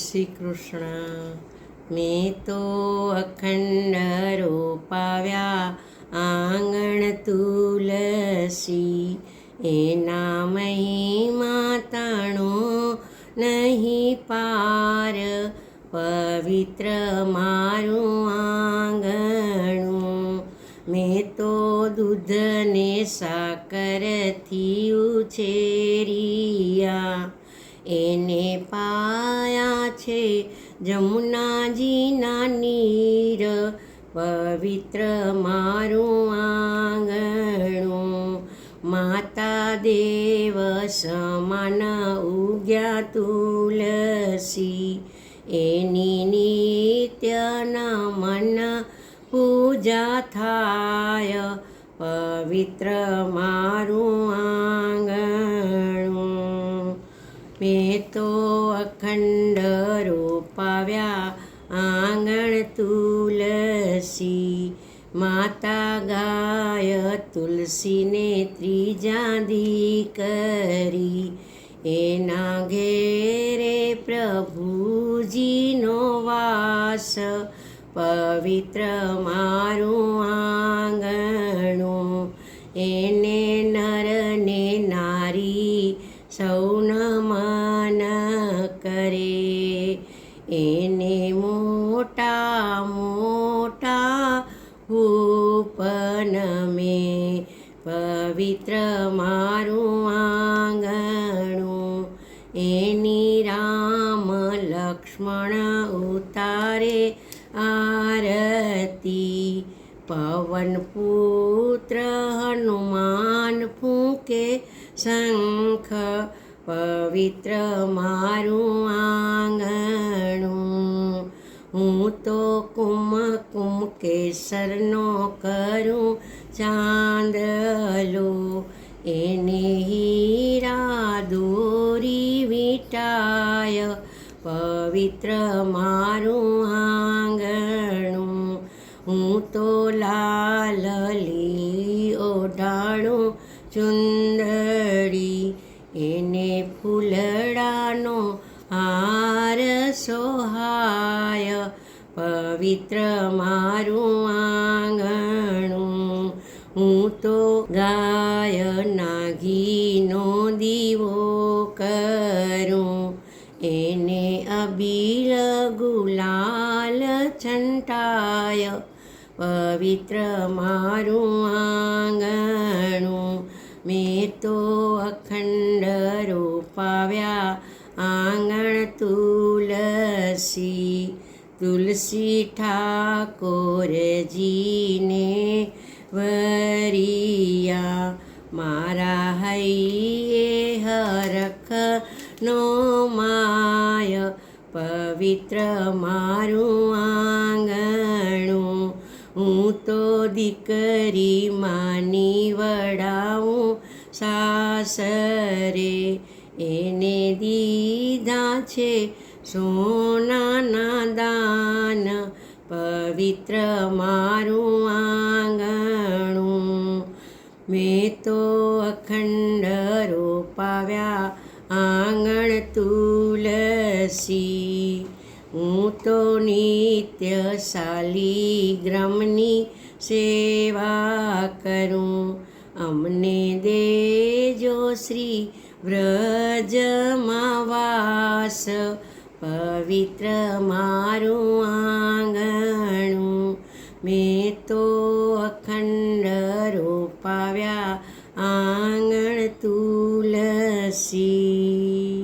શ્રી કૃષ્ણ. મેં તો અખંડ રોપાવ્યા આંગણ તુલસી, એના મહિમા તાણો નહીં પાર. પવિત્ર મારું આંગણું, મેં તો દૂધને સાકરથી ઉછેર્યા, એને પાયા છે જમુનાજીના નીર. પવિત્ર મારું આંગણું, માતા દેવ સમાન ઉગ્યા તુલસી, એની નિત્ય નમન પૂજા થાય. પવિત્ર મારું આંગણું, મેં તો અખંડ રોપાવ્યા આંગણ તુલસી, માતા ગાય તુલસીને ત્રીજા દીકરી, એના ઘેરે પ્રભુજીનો વાસ. પવિત્ર મારું આંગણું, એને નરને નારી સૌ નમન કરે, એને મોટા મોટા ભૂપ નમે. પવિત્ર મારું આંગણું, એની રામ લક્ષ્મણ ઉતારે આરતી. પવન પુત્ર હનુમાન ફૂંકે શંખ. પવિત્ર મારું આંગણું, હું તો કુમકુમ કેસરનો કરું ચાંદલો, એને હીરા દોરી વીંટાય. પવિત્ર મારું આંગણું, હું તો લાલ લીલી ઓઢાડું ચુંદડી, એને ફૂલડાનો હાર સોહાય. પવિત્ર મારું આંગણું, હું તો ગાયના ઘીનો દીવો કરું, એને અબીલ ગુલાલ છંટાય. પવિત્ર મારું આંગણું, મેં તો અખંડ રોપાવ્યા આંગણ તુલસી, તુલસી ઠાકોરજીને વરિયા. મારા હૈયે હરખનો માય. પવિત્ર મારું આંગણું, હું તો દીકરી માની વડાવું સાસરે, એને દીધા છે સોનાના દાન. પવિત્ર મારું આંગણું, મેં તો અખંડ રોપાવ્યા આંગણ તુલસી, હું તો નિત્ય શાલિગ્રામની સેવા કરું. અમને દેજો શ્રી વ્રજમાં વાસ. પવિત્ર મારું આંગણું, મેં તો અખંડ રોપાવ્યા આંગણ તુલસી.